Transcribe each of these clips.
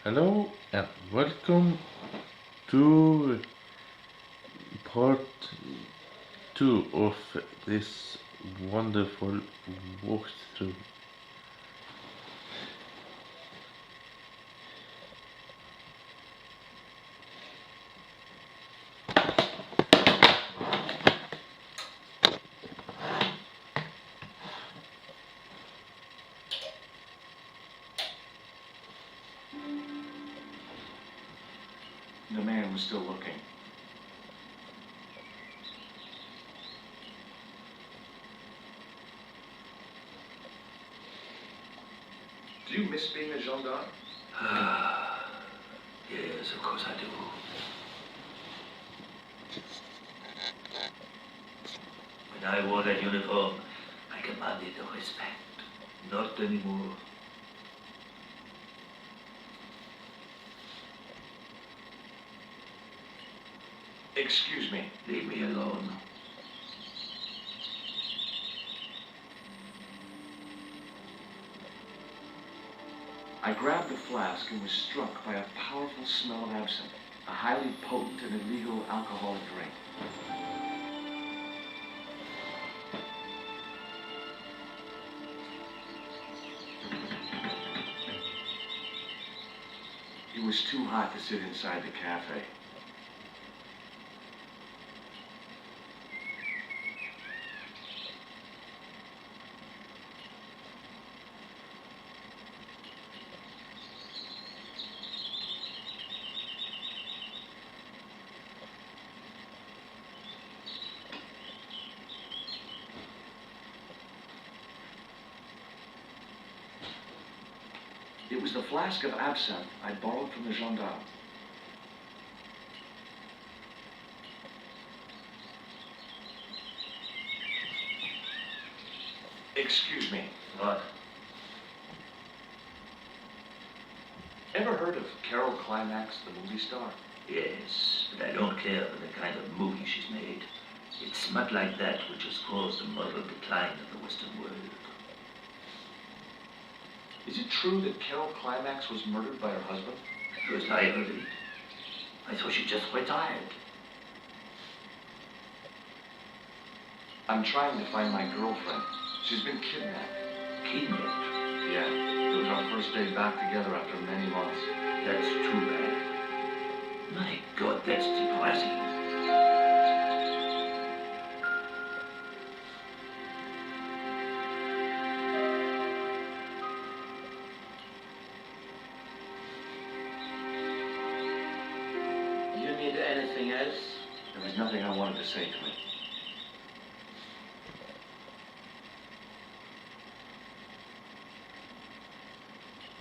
Hello and welcome to part 2 of this wonderful walkthrough. The man was still looking. Do you miss being a gendarme? Yes, of course I do. When I wore that uniform, I commanded the respect. Not anymore. Excuse me. Leave me alone. I grabbed the flask and was struck by a powerful smell of absinthe, a highly potent and illegal alcoholic drink. It was too hot to sit inside the cafe. It was the flask of absinthe I borrowed from the gendarme. Excuse me. What? Ever heard of Carol Climax, the movie star? Yes, but I don't care for the kind of movie she's made. It's smut like that which has caused the moral decline of the Western world. Is it true that Carol Climax was murdered by her husband? First I heard it. I thought she just retired. I'm trying to find my girlfriend. She's been kidnapped. Kidnapped. Yeah, it was our first day back together after many months. That's too bad. My God, that's depressing. You need anything else? There was nothing I wanted to say to him.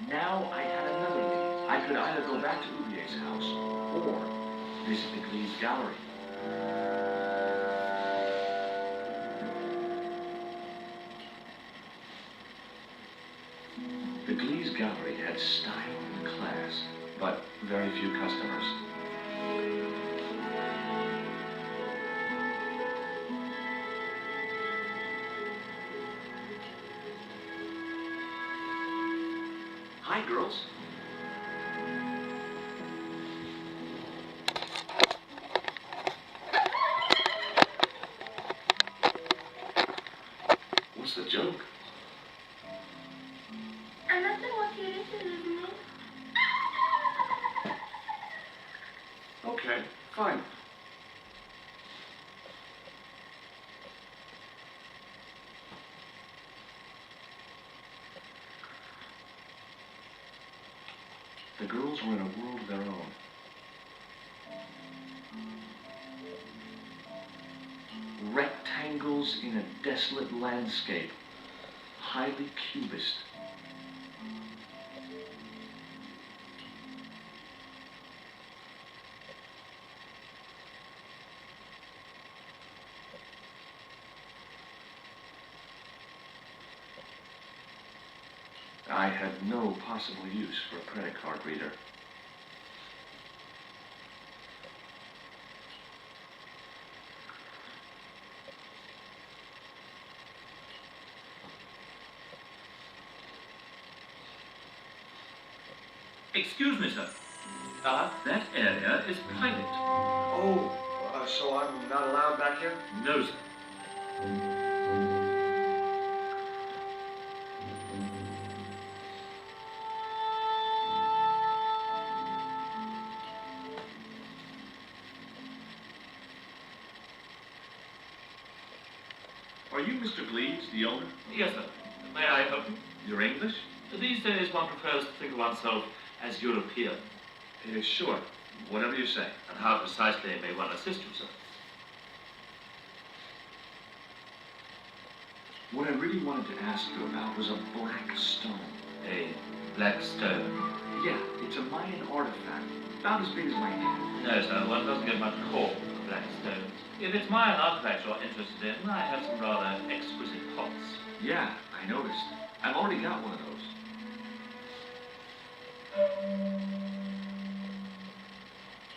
Now I had another lead. I could either go back to Ouvier's house or visit the Glee's gallery. The Glee's gallery had style and class, but very few customers. Hi, girls. What's the joke? I must have walked you into the room. Okay, fine. The girls were in a world of their own. Rectangles in a desolate landscape, highly cubist. I had no possible use for a credit card reader. Excuse me, sir. That area is private. Oh, so I'm not allowed back here? No, sir. Are you Mr. Gleaves, the owner? Yes, sir. May I help you? You're English? These days one prefers to think of oneself as European. Sure. Whatever you say. And how precisely may one assist you, sir? What I really wanted to ask you about was a black stone. A black stone? Yeah, it's a Mayan artifact. About as big as my hand. No, sir. One doesn't get much call for black stones. If it's Mayan artifacts you're interested in, I have some rather exquisite pots. Yeah, I noticed. I've already got one of those.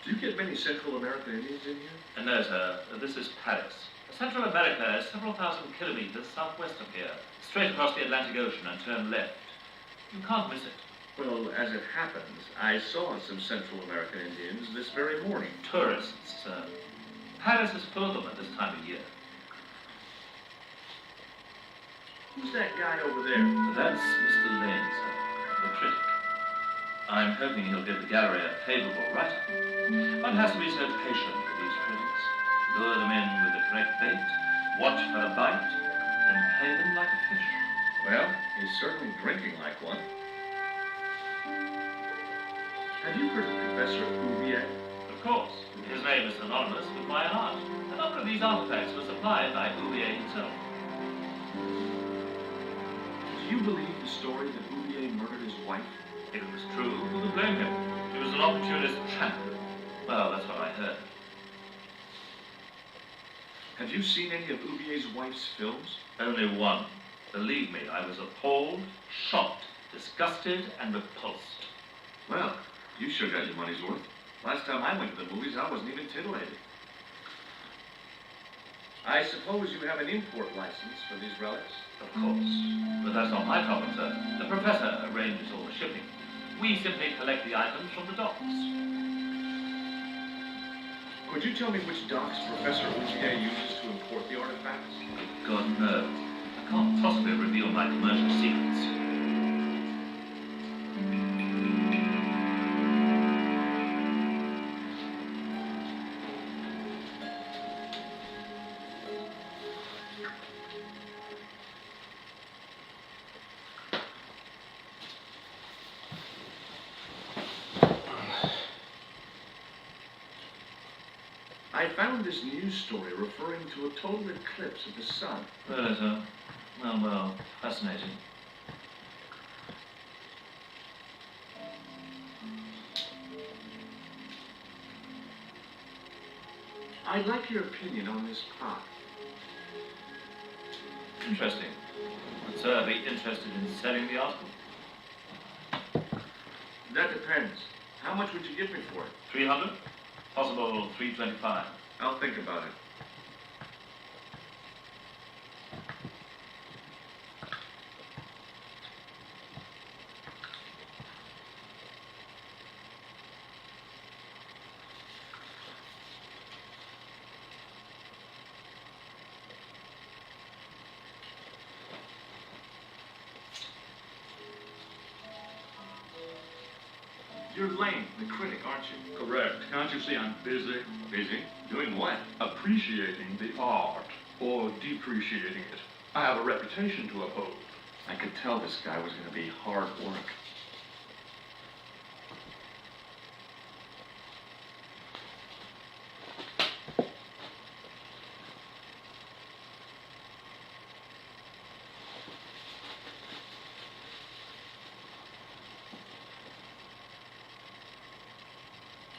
Do you get many Central American Indians in here? No, sir. This is Paris. Central America is several thousand kilometers southwest of here, straight across the Atlantic Ocean and turn left. You can't miss it. Well, as it happens, I saw some Central American Indians this very morning. Tourists, sir. Paris is full of them at this time of year. Who's that guy over there? That's Mr. Lane, sir, the critic. I'm hoping he'll give the gallery a favorable write-up. One has to be so patient with these critics. Lure them in with the correct bait, watch for a bite, and play them like a fish. Well, he's certainly drinking like one. Have you heard of Professor Bouvier? Of course. His name is synonymous with Mayan art. A number of these artifacts were supplied by Bouvier himself. Do you believe the story that Bouvier murdered his wife? If it was true, who would blame him? He was an opportunist tramp. Well, that's what I heard. Have you seen any of Bouvier's wife's films? Only one. Believe me, I was appalled, shocked, disgusted, and repulsed. Well, you sure got your money's worth. Last time I went to the movies, I wasn't even titillated. I suppose you have an import license for these relics? Of course. But that's not my problem, sir. The professor arranges all the shipping. We simply collect the items from the docks. Could you tell me which docks Professor Bouvier uses to import the artifacts? God, no. I can't possibly reveal my commercial secrets. I found this news story referring to a total eclipse of the sun. Really, sir? Well, fascinating. I'd like your opinion on this pot. Interesting. Would sir be interested in selling the article? That depends. How much would you give me for it? 300? Possible 325. I'll think about it. You're Lane, the critic, aren't you? Correct. Can't you see I'm busy? Busy? Doing what? Appreciating the art, or depreciating it. I have a reputation to uphold. I could tell this guy was going to be hard work.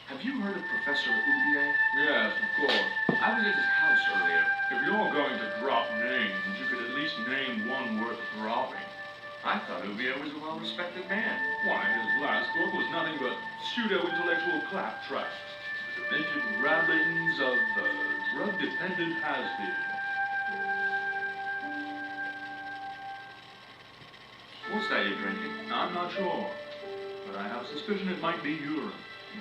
Have you heard of Professor Bouvier? Yes, of course. I was at his house earlier. If you're going to drop names, you could at least name one worth dropping. I thought Bouvier was a well-respected man. Why, his last book was nothing but pseudo-intellectual claptrap. The demented rabblings of a drug-dependent has-been. What's that you're drinking? I'm not sure. but I have a suspicion it might be urine.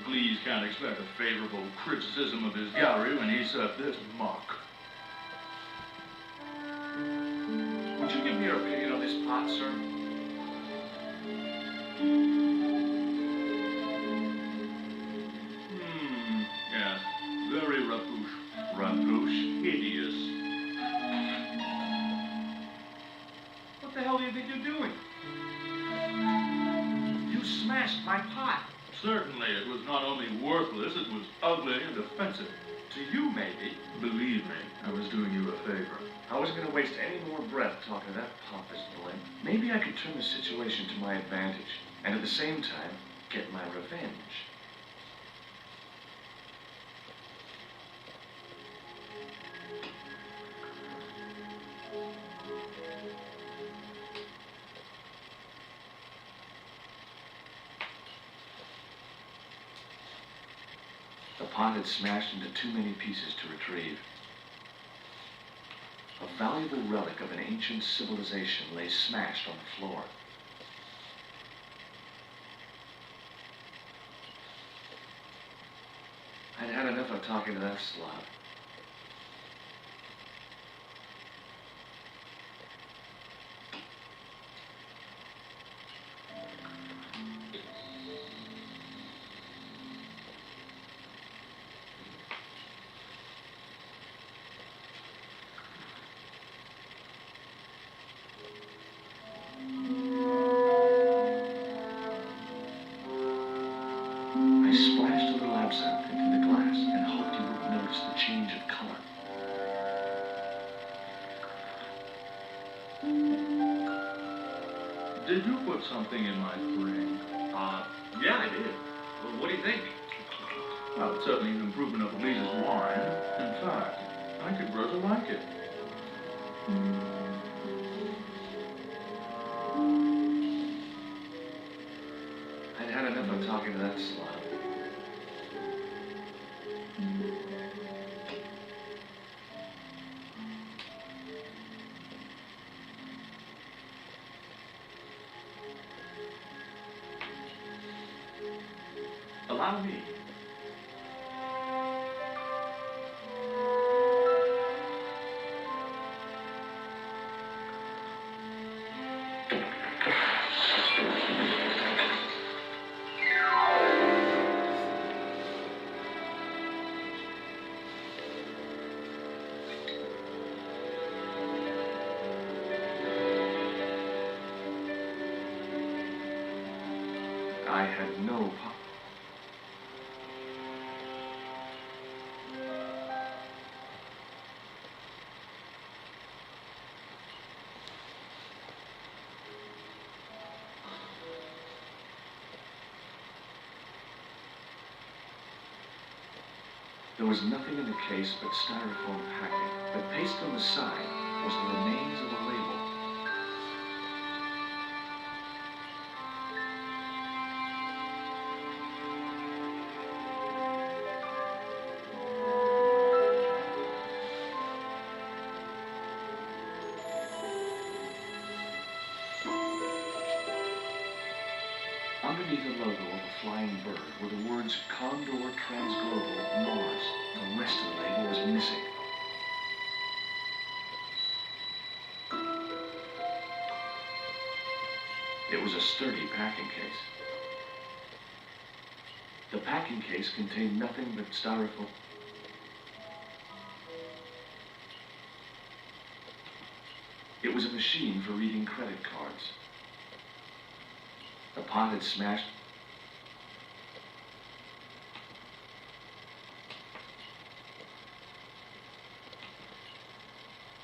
Please can't expect a favorable criticism of his gallery when he served this muck. Would you give me your opinion on this pot, sir? Yes. Very rapouche. Rapouche? Hideous. What the hell do you think you're doing? You smashed my pot. Certainly, it was not only worthless, it was ugly and offensive. To you, maybe. Believe me, I was doing you a favor. I wasn't going to waste any more breath talking to that pompous blimp. Maybe I could turn the situation to my advantage, and at the same time, get my revenge. The pot had smashed into too many pieces to retrieve. A valuable relic of an ancient civilization lay smashed on the floor. I'd had enough of talking to that slob. I splashed a little absinthe into the glass and hoped he wouldn't notice the change of color. Did you put something in my drink? Yeah, I did. Well, what do you think? Well, it's certainly an improvement of Lisa's wine. In fact, I could grow to like it. I'd had enough of talking to that slob. Allow me. I had no po- There was nothing in the case but styrofoam packing, but pasted on the side was the remains of a label. Underneath the logo of a flying bird were the words Condor Transglobal Mars. The rest of the label was missing. It was a sturdy packing case. The packing case contained nothing but styrofoam. It was a machine for reading credit cards. The pot had smashed.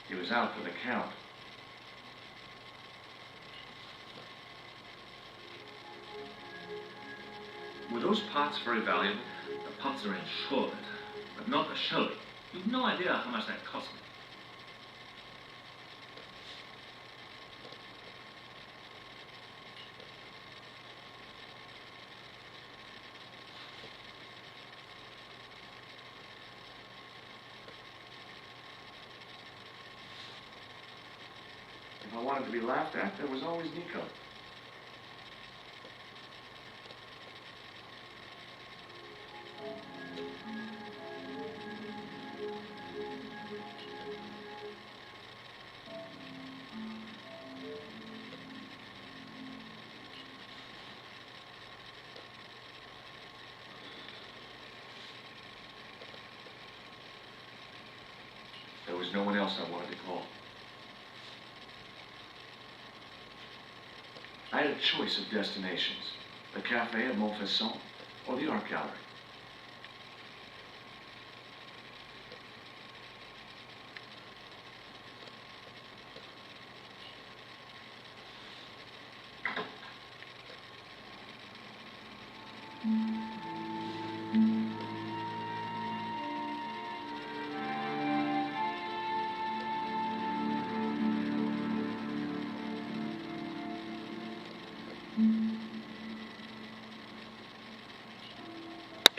It was out for the count. Were those pots very valuable? The pots are insured, but not the show. You've no idea how much that cost me. If I wanted to be laughed at, there was always Nico. one else I wanted to call. I had a choice of destinations. The cafe at Montfaucon or the art gallery.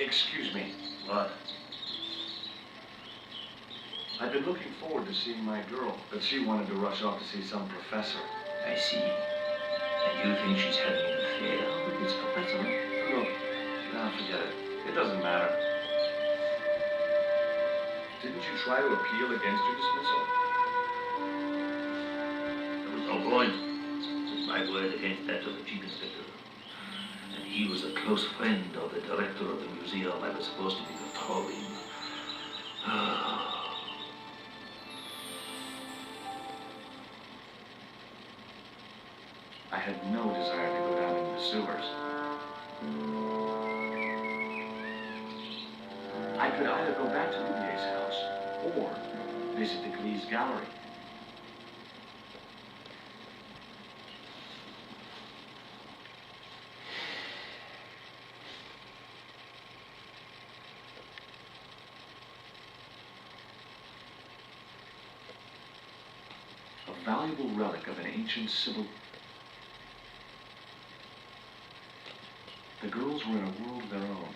Excuse me. What? I've been looking forward to seeing my girl, but she wanted to rush off to see some professor. I see. And you think she's having an affair with this professor? Look, nah, forget it. It doesn't matter. Didn't you try to appeal against her dismissal? There was no point. It was my word against that of the chief inspector. And he was a close friend of the director of the museum I was supposed to be patrolling. I had no desire to go down into the sewers. I could either go back to Louvier's house or visit the Glee's gallery. A valuable relic of an ancient civil... The girls were in a world of their own.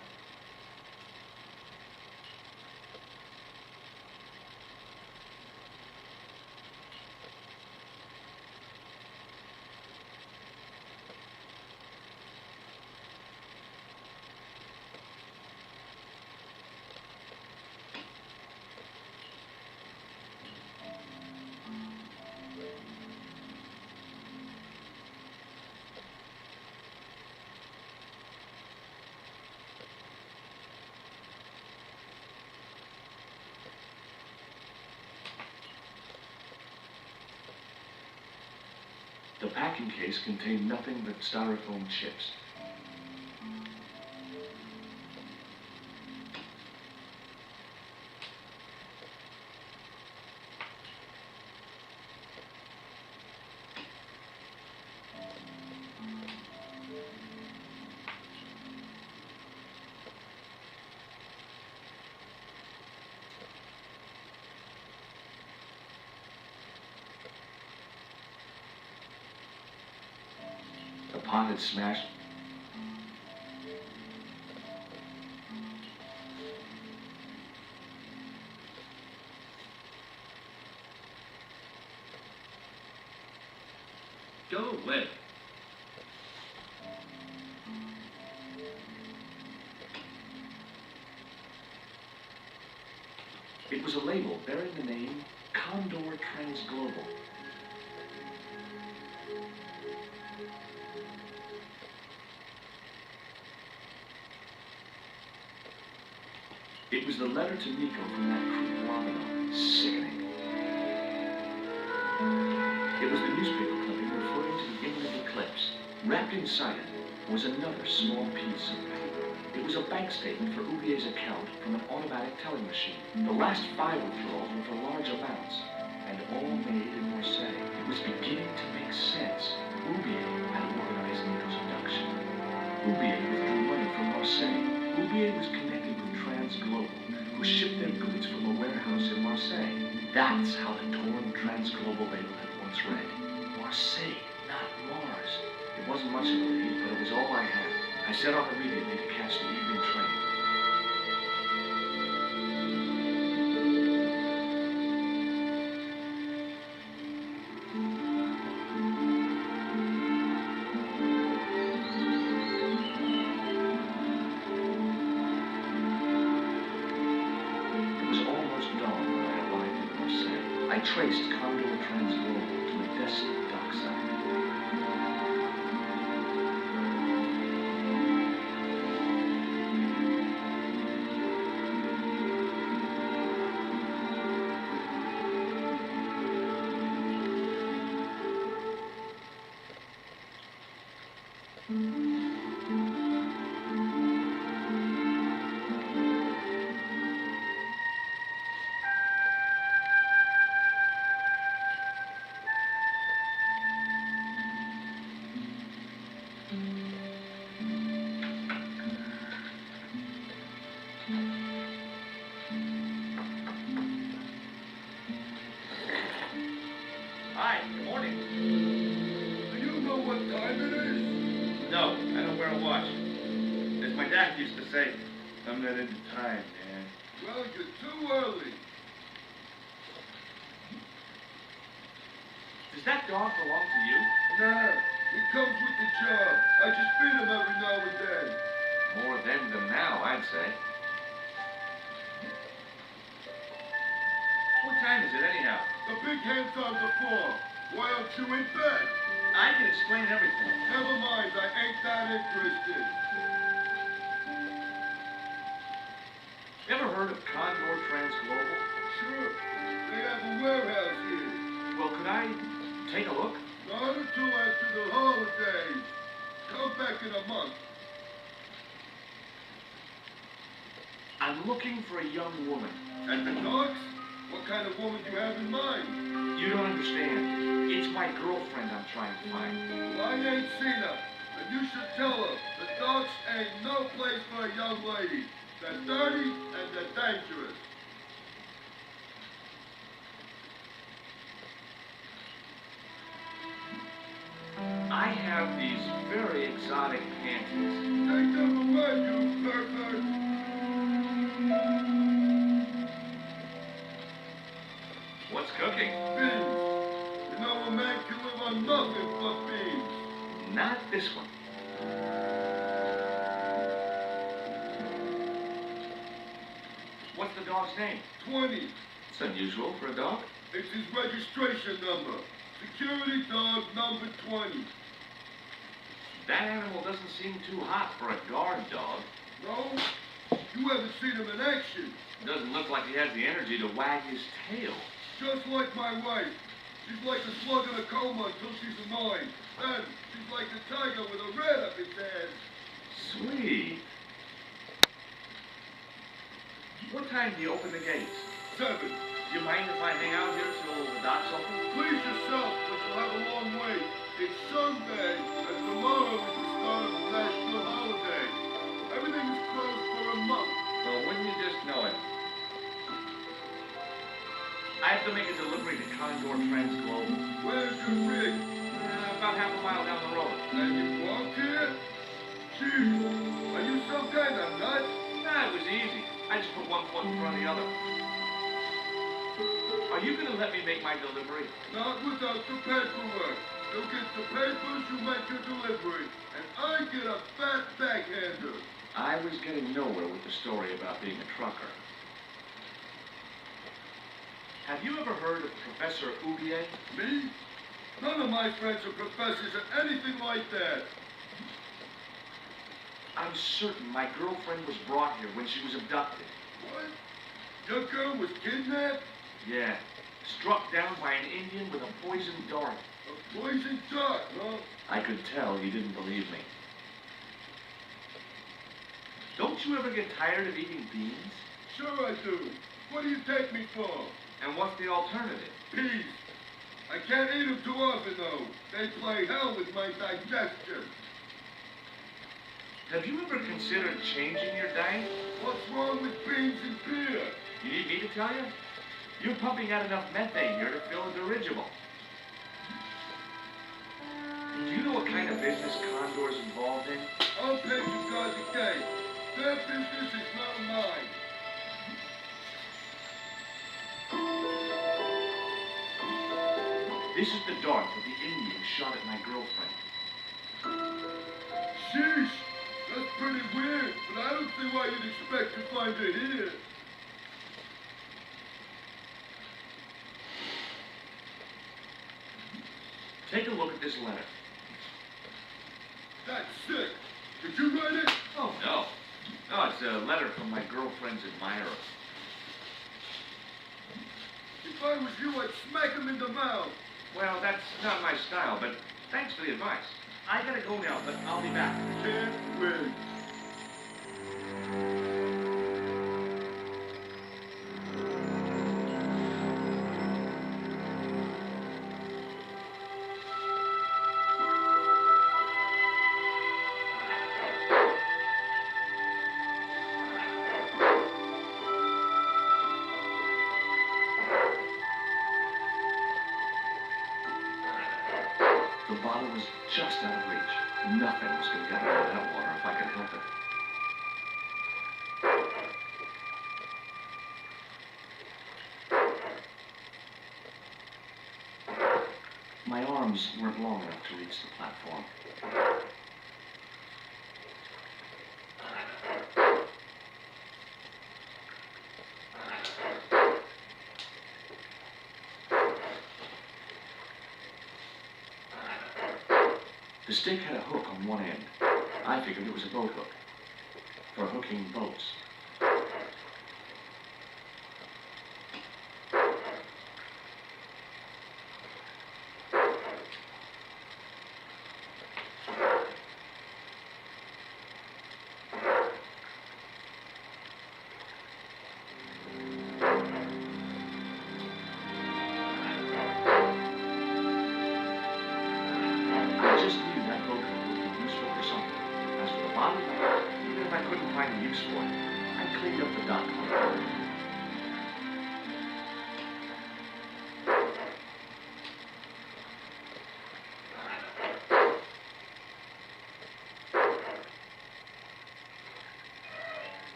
The packing case contained nothing but styrofoam chips. The pot had smashed. Go away. It was a label bearing the name Condor Transglobal. It was the letter to Nico from that creep Wabano. Sickening. It was the newspaper clipping referring to the imminent eclipse. Wrapped inside it was another small piece of paper. It was a bank statement for Oubier's account from an automatic telling machine. The last 5 withdrawals were for large amounts, and all made in Marseille. It was beginning to make sense. Oubier had organized Nico's abduction. Oubier withdrew money from Marseille. Oubier was connected with Transglobal, who shipped their goods from a warehouse in Marseille. That's how the torn Transglobal label had once read. Marseille, not Mars. It wasn't much of a lead, but it was all I had. I set off immediately to catch the evening train. It was almost dawn when I arrived in Marseille. I traced Condor Transglobal to a desolate dockside. Hi, good morning. Do you know what time it is? No, I don't wear a watch. As my dad used to say, I'm not into time, man. Well, you're too early. Does that dog belong to you? Nah, he comes with the job. I just feed him every now and then. More then than now, I'd say. What time is it anyhow? The big hand's on the floor. Why aren't you in bed? I can explain everything. Never mind, I ain't that interested. Ever heard of Condor Transglobal? Sure, they have a warehouse here. Well, could I take a look? Not until after the holidays. Come back in a month. I'm looking for a young woman. At the docks? What kind of woman do you have in mind? You don't understand. It's my girlfriend I'm trying to find. Well, I ain't seen her, and you should tell her the docks ain't no place for a young lady. They're dirty and they're dangerous. I have these very exotic panties. Take them away, you pervert. What's cooking? Beans. You know a man can live on nothing but beans. Not this one. What's the dog's name? 20. It's unusual for a dog. It's his registration number. Security dog number 20. That animal doesn't seem too hot for a guard dog. No? You haven't seen him in action. Doesn't look like he has the energy to wag his tail. Just like my wife. She's like a slug in a coma until she's annoyed. Then she's like a tiger with a rat up its ass. Sweet. What time do you open the gates? 7. Do you mind if I hang out here till the dock's open? Please yourself, but you'll have a long wait. It's Sunday, and tomorrow is the start of the national holiday. Everything is closed for a month. Well, wouldn't you just know it? I have to make a delivery to Condor Transglobal. Where's your rig? About half a mile down the road. And you walked here? Jeez, are you some kind of nut? Nah, it was easy. I just put one foot in front of the other. Are you gonna let me make my delivery? Not without the paperwork. You get the papers, you make your delivery. And I get a fat backhander. I was getting nowhere with the story about being a trucker. Have you ever heard of Professor Oubier? Me? None of my friends are professors or anything like that. I'm certain my girlfriend was brought here when she was abducted. What? Your girl was kidnapped? Yeah, struck down by an Indian with a poisoned dart. A poison dart, huh? I could tell you didn't believe me. Don't you ever get tired of eating beans? Sure I do. What do you take me for? And what's the alternative? Peas. I can't eat them too often, though. They play hell with my digestion. Have you ever considered changing your diet? What's wrong with beans and beer? You need me to tell you? You're pumping out enough methane here to fill a dirigible. Do you know what kind of business Condor's involved in? I'll pay you guys a cake. Their business is not mine. This is the dart that the Indian shot at my girlfriend. Sheesh. That's pretty weird, but I don't see why you'd expect to find it here. Take a look at this letter. That's sick. Did you write it? Oh, no. No, it's a letter from my girlfriend's admirer. If I was you, I'd smack him in the mouth. Well, that's not my style, but thanks for the advice. I gotta go now, but I'll be back. Can't wait. The bottle was just out of reach. Nothing was gonna get me out of that water if I could help it. My arms weren't long enough to reach the platform. The stick had a hook on one end. I figured it was a boat hook for hooking boats. I just knew that boat hook would be useful for something. As for the body, even if I couldn't find a use for it, I cleaned up the dock.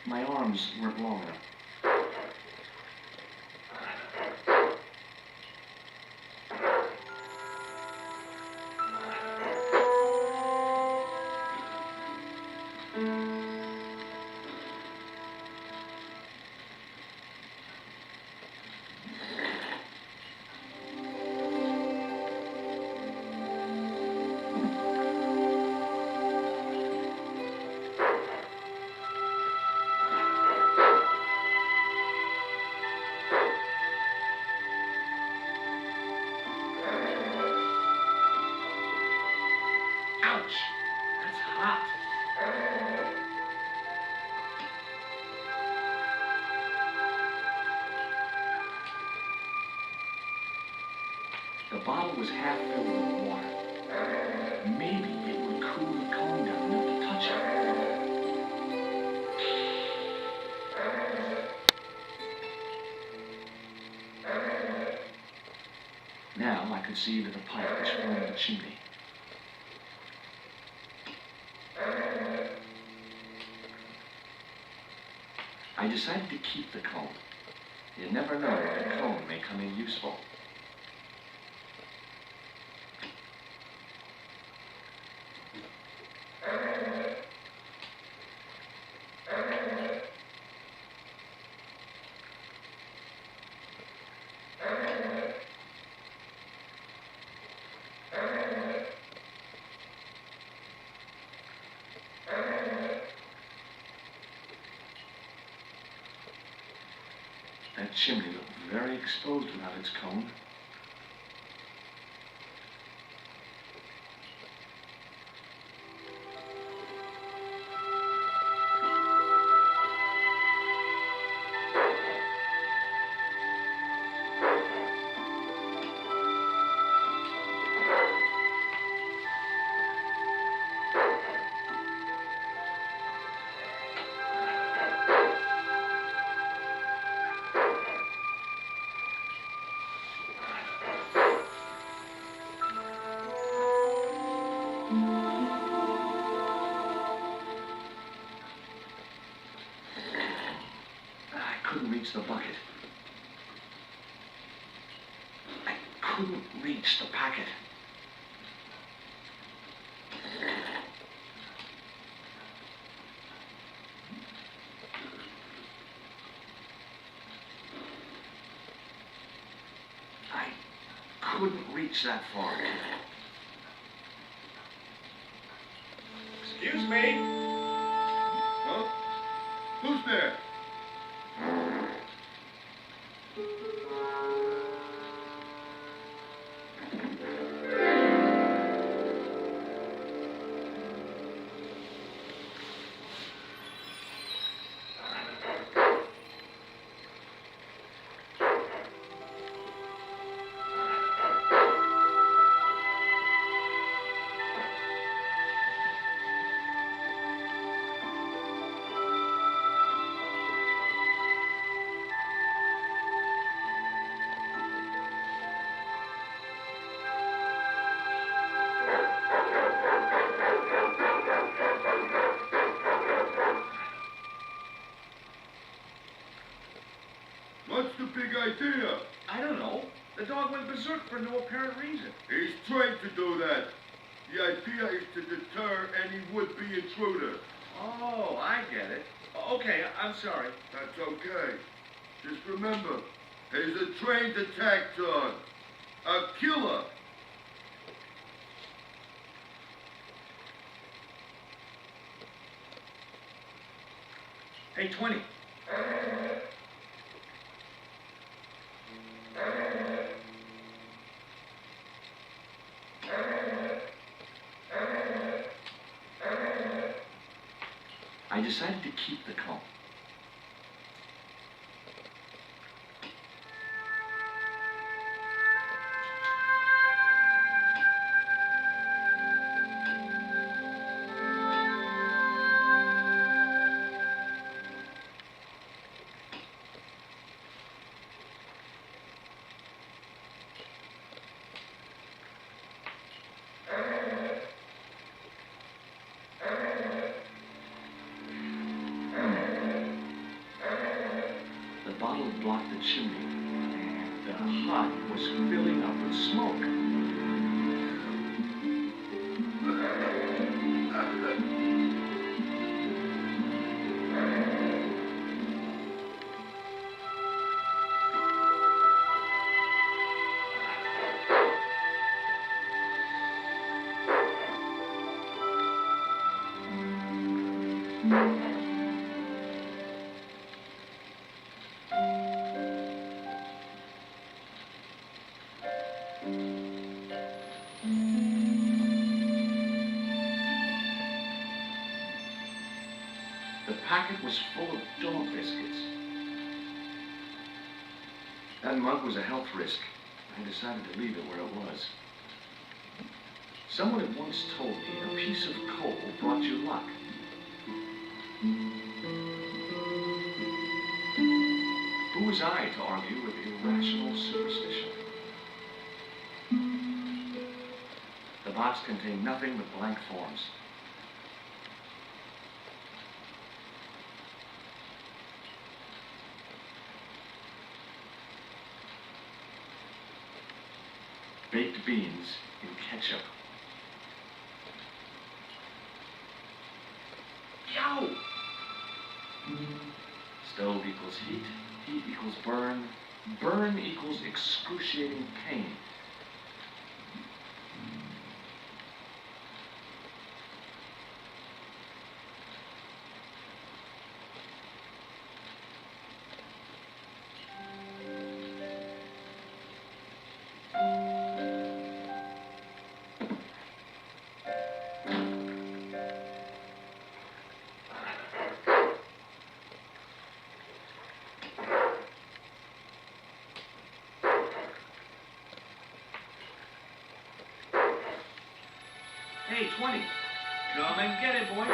My arms weren't long enough. Ouch! That's hot. The bottle was half filled with water. Maybe it would cool the cone down enough to touch it. Now I could see that the pipe was forming a chimney. I decided to keep the cone. You never know when a cone may come in useful. That chimney looked very exposed without its cone. I couldn't reach the bucket. I couldn't reach the packet. I couldn't reach that far. Excuse me? Huh? Who's there? What's the big idea? I don't know. The dog went berserk for no apparent reason. He's trained to do that. The idea is to deter any would-be intruder. Oh, I get it. Okay, I'm sorry. That's okay. Just remember, he's a trained attack dog. A killer. Hey, 20. I decided to keep the comb. The bottle blocked the chimney. The hut was filling up with smoke. The packet was full of dog biscuits. That mug was a health risk. I decided to leave it where it was. Someone had once told me a piece of coal brought you luck. Who was I to argue with irrational superstition? The box contained nothing but blank forms. Baked beans in ketchup. Yow! Stove equals heat. Heat equals burn. Burn equals excruciating pain. Hey, 20. Come and get it, boy.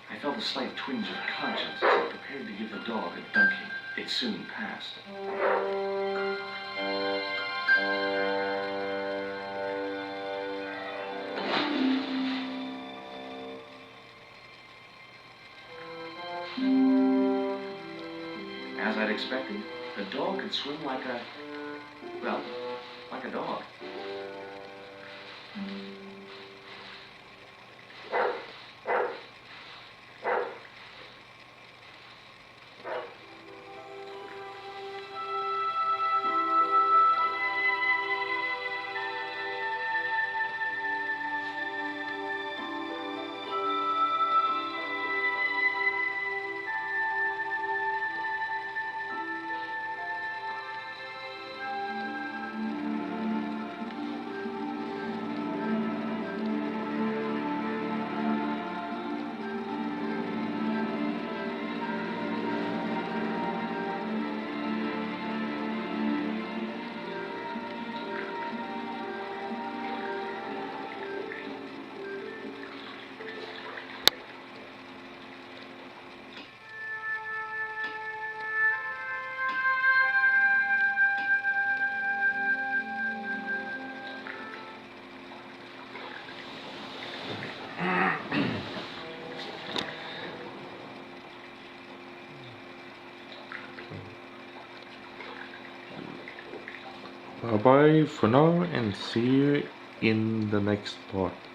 I felt a slight twinge of conscience as I prepared to give the dog a dunking. It soon passed. As I'd expected, the dog could swim like a, well, like a dog. Bye bye for now, and see you in the next part.